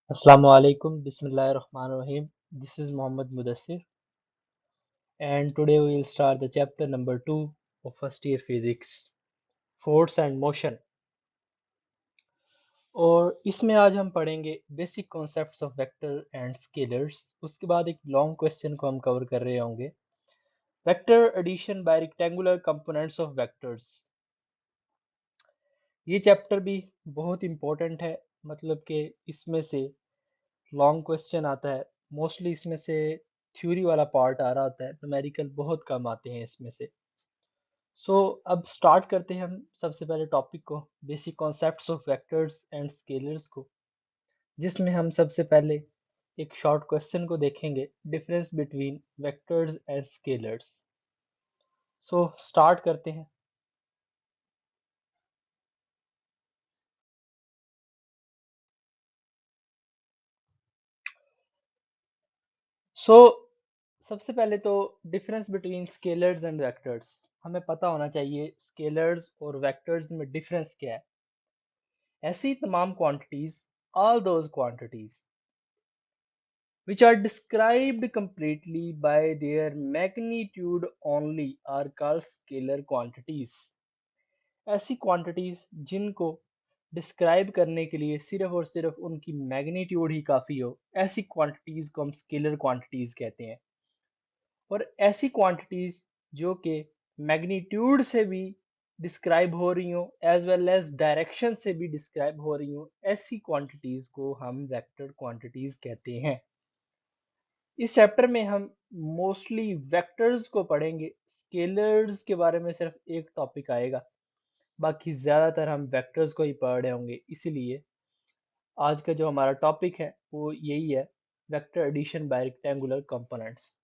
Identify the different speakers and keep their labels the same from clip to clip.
Speaker 1: Assalamualaikum, Bismillahirrahmanirrahim. This is Muhammad Mudassir, and today we will start the chapter number 2 of first year physics, force and motion. और इसमें आज हम पढ़ेंगे basic concepts of vector and scalars. उसके बाद एक long question को हम कवर कर रहे होंगे, vector addition by rectangular components of vectors. ये चैप्टर भी बहुत इंपॉर्टेंट है, मतलब कि इसमें से लॉन्ग क्वेश्चन आता है। मोस्टली इसमें से थ्योरी वाला पार्ट आ रहा होता है, न्यूमेरिकल बहुत कम आते हैं इसमें से। अब स्टार्ट करते हैं हम सबसे पहले टॉपिक को, basic concepts of vectors and scalars को, जिसमें हम सबसे पहले एक शॉर्ट क्वेश्चन को देखेंगे, difference between vectors and scalars. Start करते हैं। सो सबसे पहले तो difference between scalars and vectors हमें पता होना चाहिए। स्केलर्स और वेक्टर्स में डिफरेंस क्या है? ऐसी तमाम quantities, all those quantities which are described completely by their magnitude only are called scalar quantities। ऐसी क्वांटिटीज जिनको डिस्क्राइब करने के लिए सिर्फ और सिर्फ उनकी मैग्नीट्यूड ही काफी हो, ऐसी क्वांटिटीज को हम स्केलर क्वांटिटीज कहते हैं। और ऐसी क्वांटिटीज जो कि मैग्नीट्यूड से भी डिस्क्राइब हो रही हो एज वेल एज डायरेक्शन से भी डिस्क्राइब हो रही हो, ऐसी क्वांटिटीज को हम वेक्टर क्वांटिटीज कहते हैं। इस चैप्टर में हम मोस्टली वेक्टर्स को पढ़ेंगे, स्केलर्स के बारे में सिर्फ एक टॉपिक आएगा, बाकी ज्यादातर हम वेक्टर्स को ही पढ़ रहे होंगे। इसीलिए आज का जो हमारा टॉपिक है वो यही है, vector addition by rectangular components.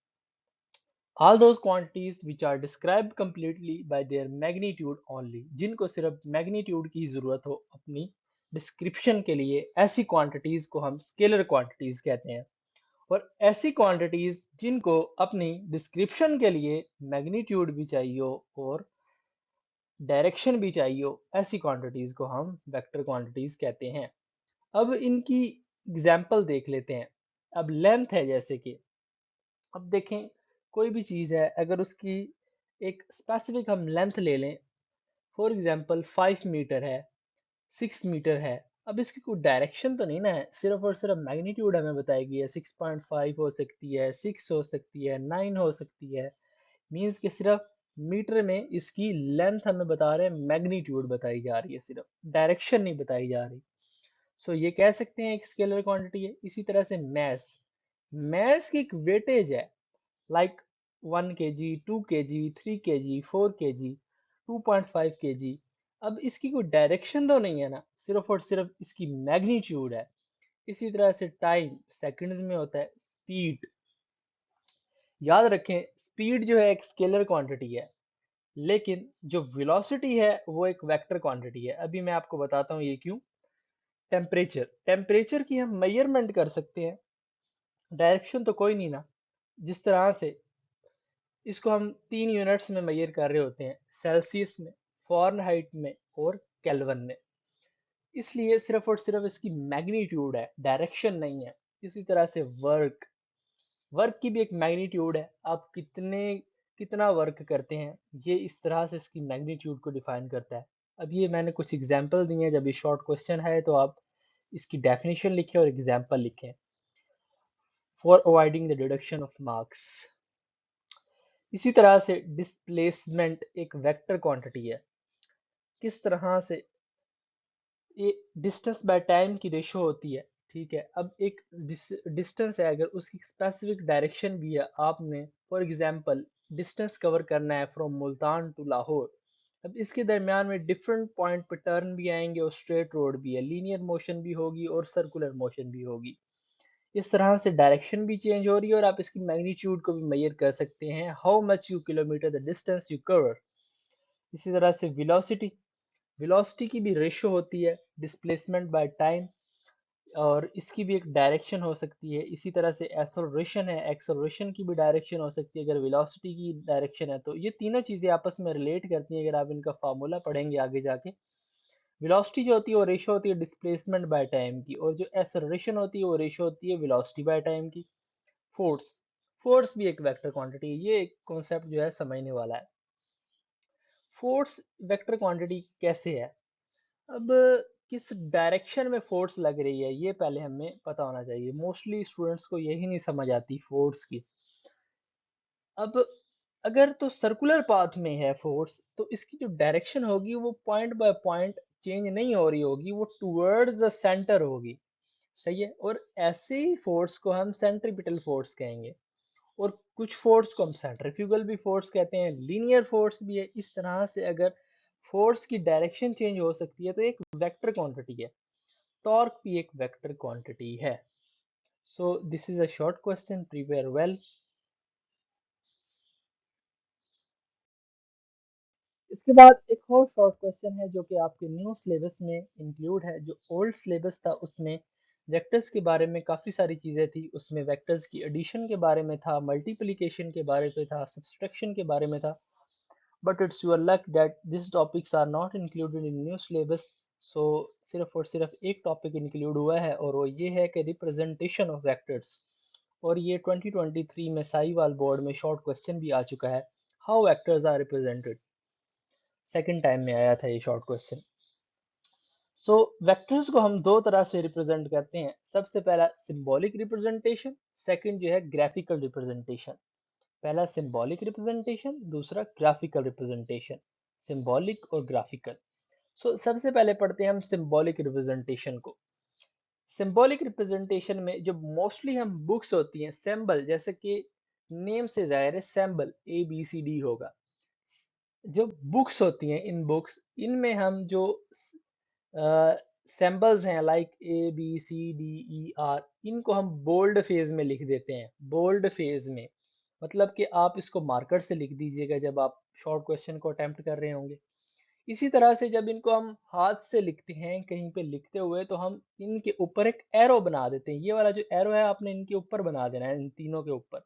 Speaker 1: All those quantities which are described completely by their magnitude only, जिनको सिर्फ मैग्नीट्यूड की जरूरत हो अपनी डिस्क्रिप्शन के लिए, ऐसी क्वांटिटीज को हम स्केलर क्वांटिटीज कहते हैं। और ऐसी क्वांटिटीज जिनको अपनी डिस्क्रिप्शन के लिए मैग्नीट्यूड भी चाहिए हो और डायरेक्शन भी चाहिए हो, ऐसी क्वांटिटीज को हम वेक्टर क्वांटिटीज कहते हैं। अब इनकी एग्जाम्पल देख लेते हैं। अब लेंथ है, जैसे कि अब देखें, कोई भी चीज है अगर उसकी एक स्पेसिफिक हम लेंथ ले लें, फॉर एग्जांपल 5 मीटर है, 6 मीटर है। अब इसकी कोई डायरेक्शन तो नहीं ना है, सिर्फ और सिर्फ मैग्नीट्यूड हमें बताएगी है। 6.5 हो सकती है, 6 हो सकती है, 9 हो सकती है। मींस कि सिर्फ मीटर में इसकी लेंथ हमें बता रहे हैं, मैग्नीट्यूड बताई जा रही है, सिर्फ डायरेक्शन नहीं बताई जा रही। ये कह सकते हैं एक स्केलर क्वांटिटी है। इसी तरह से मैस, मैस की एक वेटेज है, like 1 kg, 2 kg, 3 kg, 4 kg, 2.5 kg। अब इसकी कोई डायरेक्शन तो नहीं है ना, सिर्फ और सिर्फ इसकी मैग्नीट्यूड है। इसी तरह से टाइम सेकंड्स में होता है। स्पीड, याद रखें, स्पीड जो है एक स्केलर क्वांटिटी है, लेकिन जो वेलोसिटी है वो एक वेक्टर क्वांटिटी है। अभी मैं आपको बताता हूँ ये क्यों। टेम्परेचर, टेम्परेचर की हम मेजरमेंट कर सकते हैं, डायरेक्शन तो कोई नहीं ना। जिस तरह से इसको हम 3 यूनिट्स में मेजर कर रहे होते हैं, सेल्सियस में, फॉरेनहाइट में और केल्विन में, इसलिए सिर्फ और सिर्फ इसकी मैग्नीट्यूड है, डायरेक्शन नहीं है। इसी तरह से वर्क, वर्क की भी एक मैग्नीट्यूड है, आप कितना वर्क करते हैं, ये इस तरह से इसकी मैग्नीट्यूड को डिफाइन करता है। अब ये मैंने कुछ एग्जांपल दिए हैं, जब ये शॉर्ट क्वेश्चन है तो आप इसकी डेफिनेशन लिखें और एग्जांपल लिखें for avoiding the deduction of marks. इसी तरह से डिस्प्लेसमेंट एक वेक्टर क्वांटिटी है। किस तरह से? ये डिस्टेंस बाय टाइम की रेशो होती है, ठीक है। अब एक डिस्टेंस है, अगर उसकी स्पेसिफिक डायरेक्शन भी है, आपने फॉर एग्जांपल डिस्टेंस कवर करना है फ्रॉम मुल्तान टू लाहौर। अब इसके दरमियान में डिफरेंट पॉइंट पे टर्न भी आएंगे और स्ट्रेट रोड भी है, लीनियर मोशन भी होगी और सर्कुलर मोशन भी होगी। इस तरह से डायरेक्शन भी चेंज हो रही है और आप इसकी मैग्नीट्यूड को भी मेजर कर सकते हैं, how much you kilometre the distance you cover. इसी तरह से वेलोसिटी, वेलोसिटी की भी रेशो होती है, डिस्प्लेसमेंट बाय टाइम, और इसकी भी एक डायरेक्शन हो सकती है। इसी तरह से एक्सेलरेशन है, एक्सेलरेशन की भी डायरेक्शन हो सकती है अगर वेलोसिटी की डायरेक्शन है। तो ये तीनों चीजें आपस में रिलेट करती हैं, अगर आप इनका फार्मूला पढ़ेंगे आगे जाके वेलोसिटी जो होती है वो रेशो होती है डिस्प्लेसमेंट बाय टाइम की, और जो एक्सेलरेशन होती है वो रेशो होती है वेलोसिटी बाय टाइम की। फोर्स, फोर्स भी एक वेक्टर क्वांटिटी है, ये एक कॉन्सेप्ट जो है समझने वाला है। फोर्स वेक्टर क्वांटिटी कैसे है? अब किस डायरेक्शन में फोर्स लग रही है ये पहले हमें पता होना चाहिए। मोस्टली स्टूडेंट्स को यही नहीं समझ आती फोर्स की। अब अगर तो सर्कुलर पाथ में है फोर्स, तो इसकी जो डायरेक्शन होगी वो पॉइंट बाय पॉइंट चेंज नहीं हो रही होगी, वो टूवर्ड्स द सेंटर होगी। सही है, और ऐसे ही फोर्स को हम सेंट्रीपिटल फोर्स कहेंगे, और कुछ फोर्स को हम सेंट्रीफ्यूगल भी फोर्स कहते हैं, लीनियर फोर्स भी है। इस तरह से अगर फोर्स की डायरेक्शन चेंज हो सकती है तो एक वेक्टर क्वांटिटी है। टॉर्क भी एक वेक्टर क्वांटिटी है। So this is a short question, prepare well. इसके बाद एक और शॉर्ट क्वेश्चन है जो कि आपके न्यू सिलेबस में इंक्लूड है। जो ओल्ड सिलेबस था उसमें वेक्टर्स के बारे में काफ़ी सारी चीज़ें थी, उसमें वेक्टर्स की एडिशन के बारे में था, मल्टीप्लिकेशन के बारे में था, सब्सट्रैक्शन के बारे में था। But it's your luck that this topics are not included in new syllabus. So सिर्फ और सिर्फ एक टॉपिक इंक्लूड हुआ है, और वो ये है कि रिप्रेजेंटेशन ऑफ वेक्टर्स। और ये 2023 में साहिवाल बोर्ड में शॉर्ट क्वेश्चन भी आ चुका है, how vectors are represented. Second time में आया था ये शॉर्ट क्वेश्चन। सो वेक्टर्स को हम दो तरह से रिप्रेजेंट करते हैं। सबसे पहला सिंबॉलिक रिप्रेजेंटेशन, सेकंड जो है ग्राफिकल रिप्रेजेंटेशन। पहला सिंबॉलिक रिप्रेजेंटेशन, दूसरा ग्राफिकल रिप्रेजेंटेशन। सिंबॉलिक और ग्राफिकल। सबसे पहले पढ़ते हैं हम सिंबॉलिक रिप्रेजेंटेशन को। सिंबॉलिक रिप्रेजेंटेशन में जो मोस्टली हम बुक्स होती हैं, सिंबल, जैसे कि नेम से जाहिर है सिंबल ABCD होगा। जो बुक्स होती हैं, इन बुक्स, इनमें हम जो सिंबल्स हैं लाइक ABCDER, इनको हम बोल्ड फेज में लिख देते हैं। बोल्ड फेज में मतलब कि आप इसको मार्कर से लिख दीजिएगा जब आप शॉर्ट क्वेश्चन को अटेम्प्ट कर रहे होंगे। इसी तरह से जब इनको हम हाथ से लिखते हैं कहीं पे लिखते हुए, तो हम इनके ऊपर एक एरो बना देते हैं। ये वाला जो एरो है आपने इनके ऊपर बना देना है, इन तीनों के ऊपर।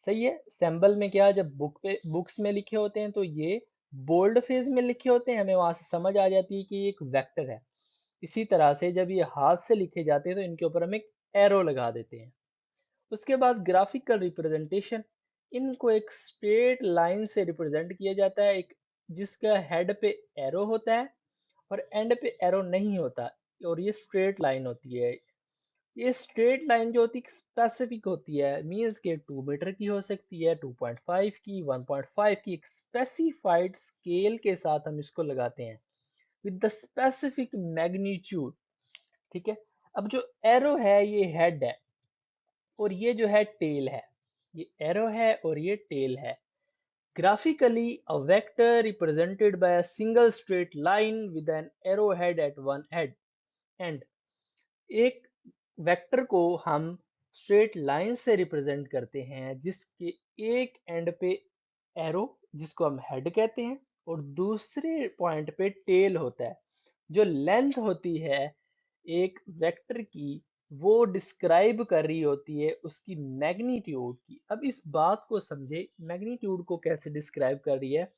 Speaker 1: सही है। सिंबल में क्या, जब बुक्स में लिखे होते हैं तो ये बोल्ड फेज में लिखे होते हैं, हमें वहां से समझ आ जाती है कि ये एक वेक्टर है। इसी तरह से जब ये हाथ से लिखे जाते हैं तो इनके ऊपर हम एक एरो लगा देते हैं। उसके बाद ग्राफिकल रिप्रेजेंटेशन, इनको एक स्ट्रेट लाइन से रिप्रेजेंट किया जाता है, एक जिसका हेड पे एरो होता है और एंड पे एरो नहीं होता, और ये स्ट्रेट लाइन होती है। ये स्ट्रेट लाइन जो होती है स्पेसिफिक होती है, मीन्स के 2 मीटर की हो सकती है, 2.5 की, 1.5 की, एक स्पेसिफाइड स्केल के साथ हम इसको लगाते हैं विद द स्पेसिफिक मैग्नीट्यूड। ठीक है। अब जो एरो है ये हेड है, और ये जो है टेल है। ये एरो है और ये टेल है। Graphically, a vector represented by a single straight line with an arrowhead at one end. एक वेक्टर को हम स्ट्रेट लाइन से रिप्रेजेंट करते हैं जिसके एक एंड पे एरो, जिसको हम हेड कहते हैं, और दूसरे पॉइंट पे टेल होता है। जो लेंथ होती है एक वेक्टर की, वो डिस्क्राइब कर रही होती है उसकी मैग्नीट्यूड की। अब इस बात को समझे, मैग्नीट्यूड को कैसे डिस्क्राइब कर रही है।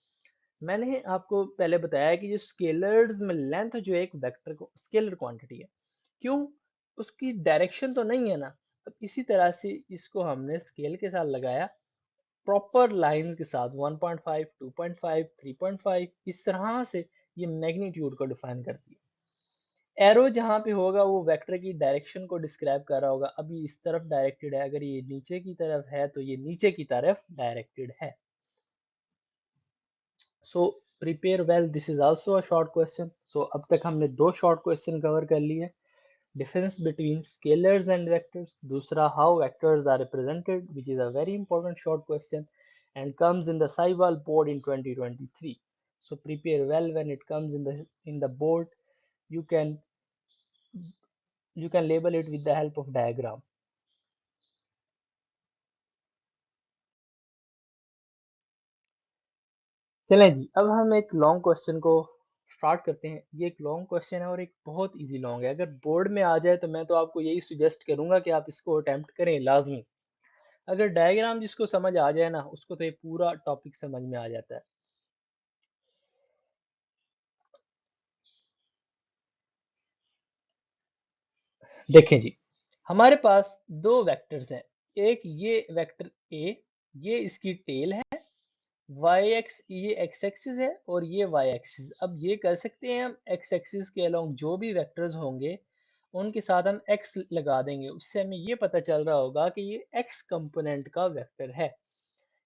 Speaker 1: मैंने आपको पहले बताया कि जो स्केलर्स में लेंथ जो एक वेक्टर को स्केलर क्वांटिटी है, क्यों, उसकी डायरेक्शन तो नहीं है ना। अब इसी तरह से इसको हमने स्केल के साथ लगाया, प्रॉपर लाइन के साथ 1.5, 2.5, 3.5, इस तरह से ये मैग्नीट्यूड को डिफाइन करती है। एरो जहां पे होगा वो वेक्टर की डायरेक्शन को डिस्क्राइब कर रहा होगा। अभी इस तरफ डायरेक्टेड है, अगर ये नीचे की तरफ है तो ये नीचे की तरफ डायरेक्टेड है। So prepare well, this is also a short question. So अब तक हमने दो शॉर्ट क्वेश्चन कवर कर लिए। Difference between scalars and vectors, दूसरा how vectors are represented, which is a very important short question and comes in the Saiwal board in 2023. So prepare well when it comes in the board. You can you can label it with the help of diagram. चलें जी, अब हम एक long question को start करते हैं। ये एक long question है और एक बहुत इजी लॉन्ग है। अगर बोर्ड में आ जाए तो मैं तो आपको यही सुजेस्ट करूंगा कि आप इसको अटेम्प्ट करें लाजमी। अगर डायग्राम जिसको समझ आ जाए ना, उसको तो ये पूरा टॉपिक समझ में आ जाता है। देखें जी, हमारे पास दो वेक्टर्स हैं। एक ये वेक्टर ए, ये इसकी टेल है, वाई एक्स ये एक्स एक्सिस है और ये वाई एक्सिस। अब ये कर सकते हैं हम एक्स एक्सिस के अलोंग जो भी वेक्टर्स होंगे उनके साथ हम एक्स लगा देंगे, उससे हमें ये पता चल रहा होगा कि ये एक्स कंपोनेंट का वेक्टर है।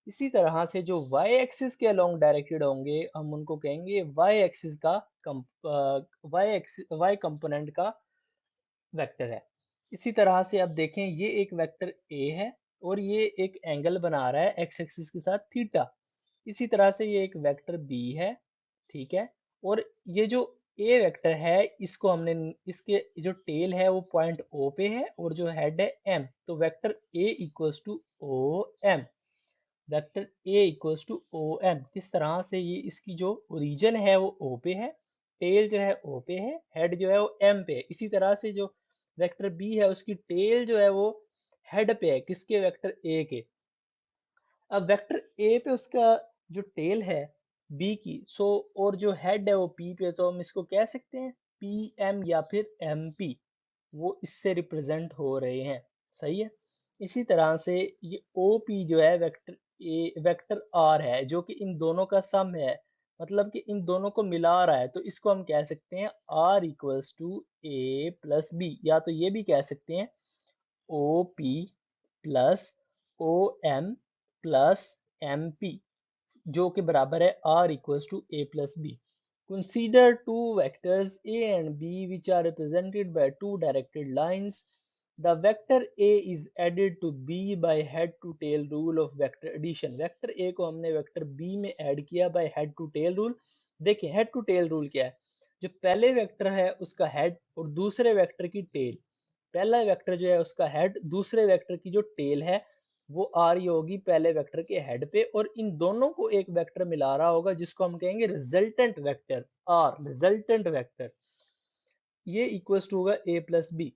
Speaker 1: इसी तरह से जो वाई एक्सिस के अलोंग डायरेक्टेड होंगे हम उनको कहेंगे वाई एक्सिस का वाई कंपोनेंट का वेक्टर है। इसी तरह से अब देखें, ये एक वेक्टर ए है और ये एक एंगल बना रहा है एक्स एक्सिस के साथ थीटा। इसी तरह से ये एक वेक्टर बी है, ठीक है। और ये जो ए वेक्टर है इसको हमने, इसके जो टेल है वो पॉइंट ओ पे है और जो हेड है एम, तो vector A equals to O M. Vector A equals to O M किस तरह से, ये इसकी जो ओरिजिन है वो ओ पे है, टेल जो है ओ पे है, हेड जो है वो एम पे है। इसी तरह से जो वेक्टर बी है उसकी टेल जो है वो हेड पे है, किसके, वेक्टर ए के। अब वेक्टर ए पे उसका जो टेल है बी की, सो और जो हेड है वो पी पे, तो हम इसको कह सकते हैं पी एम या फिर एम पी, वो इससे रिप्रेजेंट हो रहे हैं। सही है। इसी तरह से ये ओ पी जो है वेक्टर ए वेक्टर आर है जो कि इन दोनों का सम है, मतलब कि इन दोनों को मिला रहा है, तो इसको हम कह सकते हैं R equals to A plus B, या तो ये भी कह सकते हैं O P plus O M plus M P, जो कि बराबर है R equals to A plus B. Consider two vectors A and B which are represented by two directed lines. The vector A is added to B by head to tail rule of vector addition. Vector A को हमने vector B में add किया by head to tail rule। देखिए head to tail rule क्या है, जो पहले vector है उसका हेड और दूसरे वेक्टर की टेल। पहला वेक्टर जो है उसका हेड, दूसरे वेक्टर की जो टेल है वो आ रही होगी पहले वेक्टर के हेड पे, और इन दोनों को एक वेक्टर मिला रहा होगा जिसको हम कहेंगे resultant vector, are resultant vector. ये इक्वल्स टू होगा ए प्लस बी।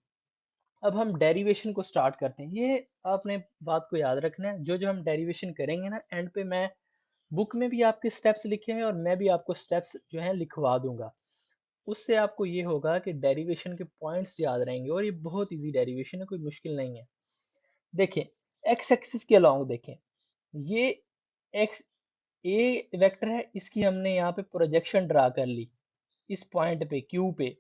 Speaker 1: अब हम डेरिवेशन को स्टार्ट करते हैं। ये आपने बात को याद रखना है, जो जो हम डेरिवेशन करेंगे ना एंड पे, मैं बुक में भी आपके स्टेप्स लिखे हैं और मैं भी आपको स्टेप्स जो है लिखवा दूंगा। उससे आपको ये होगा कि डेरिवेशन के पॉइंट्स याद रहेंगे, और ये बहुत इजी डेरिवेशन है, कोई मुश्किल नहीं है। देखें, एक्स एक्सिस के अलोंग देखें, ये एक्स ए वेक्टर है, इसकी हमने यहाँ पे प्रोजेक्शन ड्रा कर ली इस पॉइंट पे क्यू पे,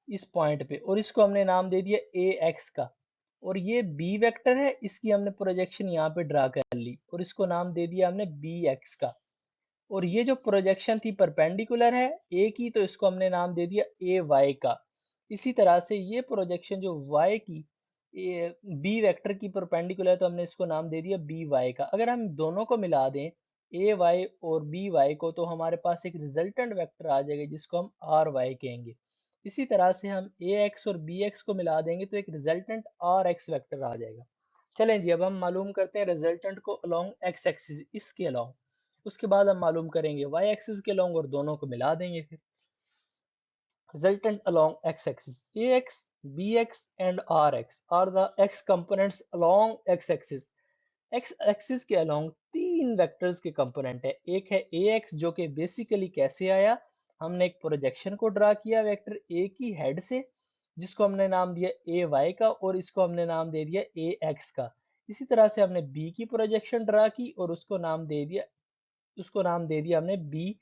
Speaker 1: इस पॉइंट पे, और इसको हमने नाम दे दिया ए एक्स का। और ये बी वेक्टर है, इसकी हमने प्रोजेक्शन यहाँ पे ड्रा कर ली और इसको नाम दे दिया हमने बी एक्स का। और ये जो प्रोजेक्शन थी परपेंडिकुलर है ए की, तो इसको हमने नाम दे दिया ए वाई का। इसी तरह से ये प्रोजेक्शन जो वाई की बी वेक्टर की परपेंडिकुलर है, तो हमने इसको नाम दे दिया बी वाई का। अगर हम दोनों को मिला दें ए वाई और बी वाई को, तो हमारे पास एक रिजल्टेंट वेक्टर आ जाएगा जिसको हम आर वाई कहेंगे। इसी तरह से हम ए एक्स और बी एक्स को मिला देंगे तो एक रिजल्टेंट आर एक्स वेक्टर आ जाएगा। चलें जी, अब हम मालूम करते हैं रिजल्टेंट को अलोंग एक्स एक्सिस, इसके अलोंग। उसके बाद हम मालूम करेंगे वाई एक्सिस के अलोंग और दोनों को मिला देंगे फिर। Resultant along x-axis. Ax, Bx and Rx are the x components along x-axis. x-axis के along तीन वेक्टर्स के कंपोनेंट है। एक है ax जो कि बेसिकली कैसे आया, हमने एक प्रोजेक्शन को ड्रा किया वेक्टर a की हेड से जिसको हमने नाम दिया ए वाई का, और इसको हमने नाम दे दिया ए एक्स का। इसी तरह से हमने b की प्रोजेक्शन ड्रा की और उसको नाम दे दिया हमने बी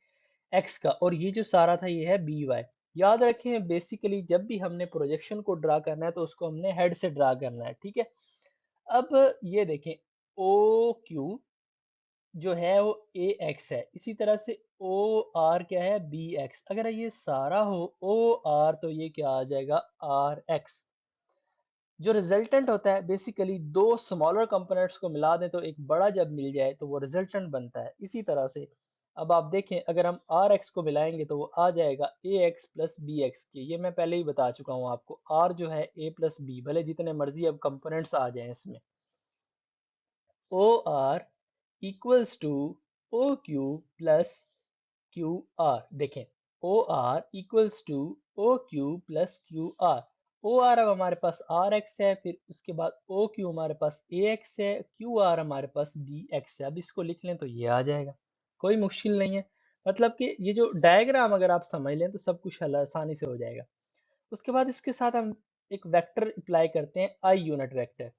Speaker 1: एक्स का, और ये जो सारा था ये है बी वाई। याद रखें बेसिकली जब भी हमने प्रोजेक्शन को ड्रा करना है तो उसको हमने हेड से ड्रा करना है, ठीक है। अब ये देखें, ओ क्यू जो है वो ए एक्स है, इसी तरह से ओ आर क्या है, बी एक्स। अगर ये सारा हो ओ आर तो ये क्या आ जाएगा, आर एक्स। जो रिजल्टेंट होता है बेसिकली दो स्मॉलर कंपोनेंट्स को मिला दें तो एक बड़ा जब मिल जाए तो वो रिजल्टेंट बनता है। इसी तरह से अब आप देखें, अगर हम आर एक्स को मिलाएंगे तो वो आ जाएगा ए एक्स प्लस बी एक्स के। ये मैं पहले ही बता चुका हूँ आपको, आर जो है ए प्लस बी, भले जितने मर्जी अब कंपोनेंट्स आ जाएं इसमें। O R equals to O Q plus Q R. देखें, O R equals to O Q plus Q R. O R अब हमारे पास आर एक्स है, फिर उसके बाद ओ क्यू हमारे पास ए एक्स है, क्यू आर हमारे पास बी एक्स है। अब इसको लिख लें तो ये आ जाएगा, कोई मुश्किल नहीं है। मतलब कि ये जो डायग्राम अगर आप समझ लें तो सब कुछ हल आसानी से हो जाएगा। उसके बाद इसके साथ हम एक वेक्टर अप्लाई करते हैं आई unit vector,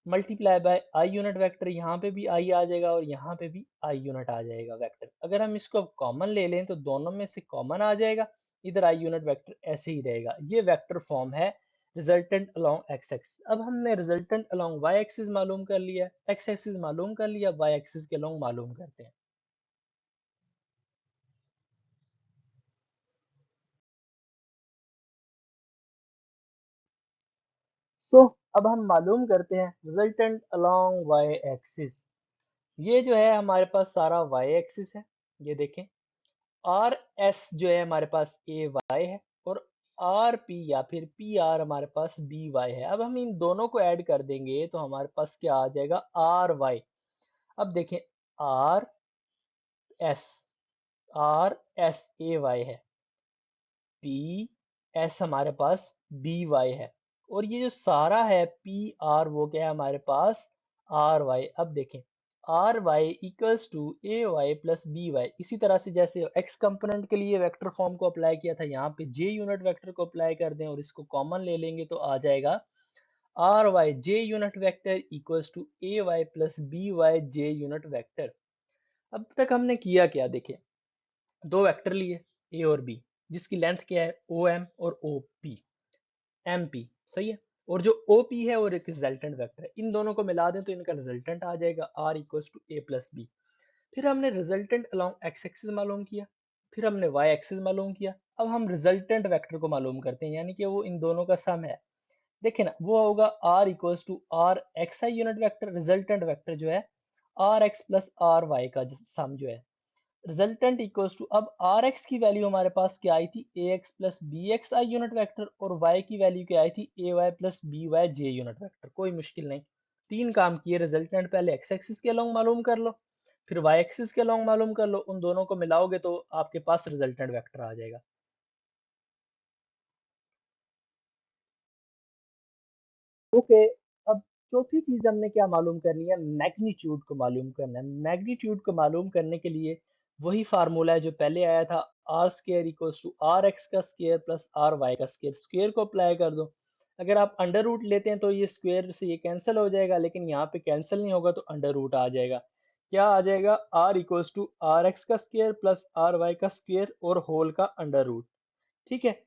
Speaker 1: multiply by I unit vector, यहाँ पे भी आई आ जाएगा और यहाँ पे भी आई यूनिट आ जाएगा वेक्टर। अगर हम इसको कॉमन ले लें तो दोनों में से कॉमन आ जाएगा, इधर आई यूनिट वेक्टर ऐसे ही रहेगा। ये वेक्टर फॉर्म है रिजल्टेंट अलोंग एक्स एक्सिस। अब हमने रिजल्टेंट अलोंग वाई एक्सिस मालूम कर लिया, एक्स एक्सिस मालूम कर लिया, वाई एक्सिस के अलोंग मालूम करते हैं। सो अब हम मालूम करते हैं रिजल्टेंट अलोंग वाई एक्सिस। ये जो है हमारे पास सारा वाई एक्सिस है, ये देखें। आर एस जो है हमारे पास ए वाई है, और आर पी या फिर पी आर हमारे पास बी वाई है। अब हम इन दोनों को ऐड कर देंगे तो हमारे पास क्या आ जाएगा, आर वाई। अब देखें, R S, R S A Y है, पी एस हमारे पास बी वाई है, और ये जो सारा है पी आर वो क्या है हमारे पास आर वाई। अब देखें, R Y equals to A Y plus B Y. इसी तरह से जैसे एक्स कंपोनेंट के लिए वेक्टर फॉर्म को अप्लाई किया था, यहाँ पे जे यूनिट वेक्टर को अप्लाई कर दें और इसको कॉमन ले लेंगे तो आ जाएगा R Y J unit vector equals to A Y plus B Y J unit vector. अब तक हमने किया क्या, देखें, दो वेक्टर लिए ए और बी, जिसकी लेंथ क्या है ओ एम और ओ पी, एम पी, सही है। और जो ओ पी है और एक रिजल्टेंट वेक्टर है, इन दोनों को मिला दें तो इनका रिजल्टेंट आ जाएगा R equals to A plus B. फिर हमने रिजल्टेंट अलोंग एक्स एक्सिस मालूम किया, फिर हमने वाई एक्सिस मालूम किया। अब हम रिजल्टेंट वेक्टर को मालूम करते हैं, यानी कि वो इन दोनों का सम है। देखिए ना, वो होगा R equals to R X I unit vector, resultant vector जो है R X plus R Y का सम जो है रिजल्टेंट इक्वल्स टू। अब आर एक्स की वैल्यू हमारे पास क्या आई थी, A X plus B X I unit vector, और वाई की वैल्यू क्या आई थी, A Y plus B Y J unit vector. कोई मुश्किल नहीं, तीन काम किए। रिजल्टेंट पहले एक्स एक्सिस के अलोंग मालूम कर लो, फिर वाई एक्सिस के अलोंग मालूम कर लो, उन दोनों को मिलाओगे तो आपके पास रिजल्टेंट वेक्टर आ जाएगा। ओके, अब चौथी चीज हमने क्या मालूम करनी है, मैग्नीट्यूड को मालूम करना है। मैग्नीट्यूड को मालूम करने के लिए वही फार्मूला है जो पहले आया था, R square equals to R X का स्केयर प्लस आर वाई का स्केयर। स्क्वेयर को अप्लाई कर दो, अगर आप अंडर रूट लेते हैं तो ये स्क्वेयर से ये कैंसिल हो जाएगा, लेकिन यहाँ पे कैंसिल नहीं होगा तो अंडर रूट आ जाएगा। क्या आ जाएगा, R equals to R X का स्केयर प्लस आर वाई का स्केयर और होल का अंडर रूट। ठीक है।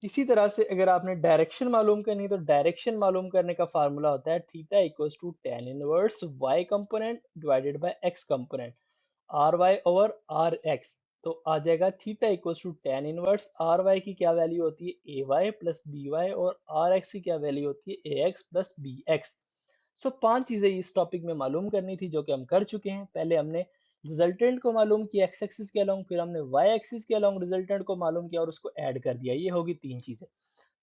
Speaker 1: इसी तरह से अगर आपने डायरेक्शन मालूम करनी है तो डायरेक्शन मालूम करने का फार्मूला होता है theta equals to tan inverse Y component divided by X component, R Y over R X. तो आ जाएगा theta equals to tan inverse R Y की क्या वैल्यू होती है A Y plus B Y, और आर एक्स की क्या वैल्यू होती है A X plus B X. So पांच चीजें इस टॉपिक में मालूम करनी थी जो कि हम कर चुके हैं। पहले हमने रिजल्टेंट को मालूम किया एक्स एक्सिस के अलोंग, फिर हमने वाई एक्सिस के अलोंग रिजल्टेंट को मालूम किया और उसको ऐड कर दिया। ये होगी तीन चीजें।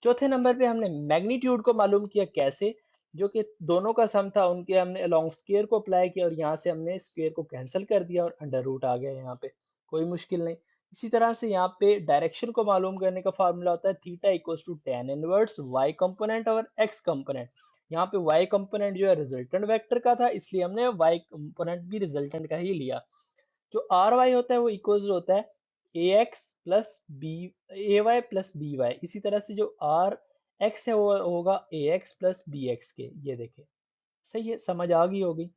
Speaker 1: चौथे नंबर पे हमने मैग्नीट्यूड को मालूम किया, कैसे, जो कि दोनों का सम था, उनके हमने अलोंग स्क्वायर को अप्लाई किया और यहाँ से हमने स्क्वायर को कैंसिल कर दिया और अंडर रूट आ गया यहाँ पे। कोई मुश्किल नहीं। इसी तरह से यहाँ पे डायरेक्शन को मालूम करने का फार्मूला होता है theta equals to tan inverse Y component और एक्स कंपोनेंट। यहाँ पे वाई कंपोनेंट जो है रिजल्टेंट वेक्टर का था, इसलिए हमने वाई कंपोनेंट भी रिजल्टेंट का ही लिया। जो आर वाई होता है वो इक्वल होता है A X plus B, A Y plus B Y. इसी तरह से जो आर एक्स है वो होगा ए एक्स प्लस बी एक्स के। ये देखें, सही है, समझ आ गई होगी।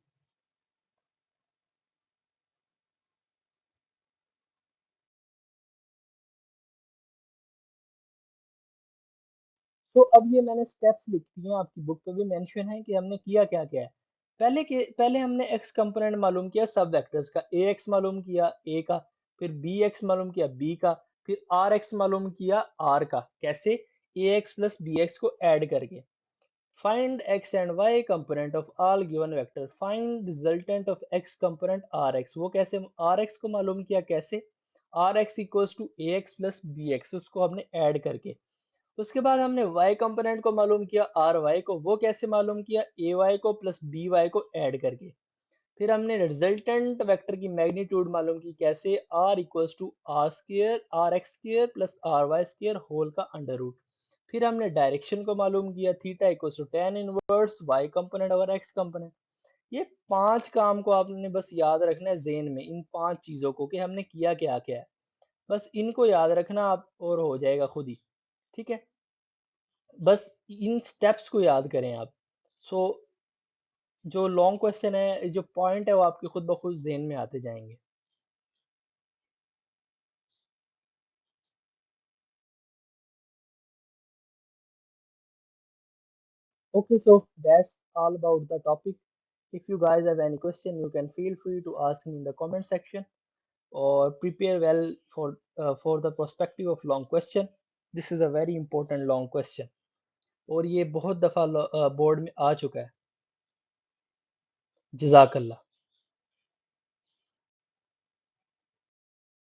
Speaker 1: तो अब ये मैंने स्टेप्स लिख दिए हैं, आपकी बुक पे भी मेंशन है कि हमने किया क्या क्या है। पहले हमने एक्स कंपोनेंट मालूम किया सब वेक्टर्स का, ए एक्स मालूम किया ए का, फिर बी एक्स मालूम किया बी का, फिर आर एक्स मालूम किया आर का। कैसे, ए एक्स प्लस बी एक्स को ऐड करके। Find x and y component of all given vector. Find resultant of x component rx. वो कैसे, rx को मालूम किया कैसे, rx equals to ax plus bx, उसको हमने ऐड करके। उसके बाद हमने y कंपोनेंट को मालूम किया ry को, वो कैसे मालूम किया, ay को प्लस by को ऐड करके। फिर हमने रिजल्टेंट वेक्टर की मैग्नीट्यूड मालूम की, कैसे, r equals to R square R X square plus R Y square whole का अंडर रूट। फिर हमने डायरेक्शन को मालूम किया theta equals to tan inverse Y component और एक्स कंपोनेंट। ये पांच काम को आपने बस याद रखना है जेन में, इन पांच चीजों को कि हमने किया क्या क्या है, बस इनको याद रखना आप और हो जाएगा खुद ही। ठीक है। बस इन स्टेप्स को याद करें आप। सो जो लॉन्ग क्वेश्चन है, जो पॉइंट है, वो आपके खुद ब खुद जेहन में आते जाएंगे। Okay, so that's all about the topic. If you guys have any question, you can feel free to ask me in the comment section or prepare well for the perspective of long question. This is a very important long question और ये बहुत दफ़ा board में आ चुका है। जज़ाकल्लाह।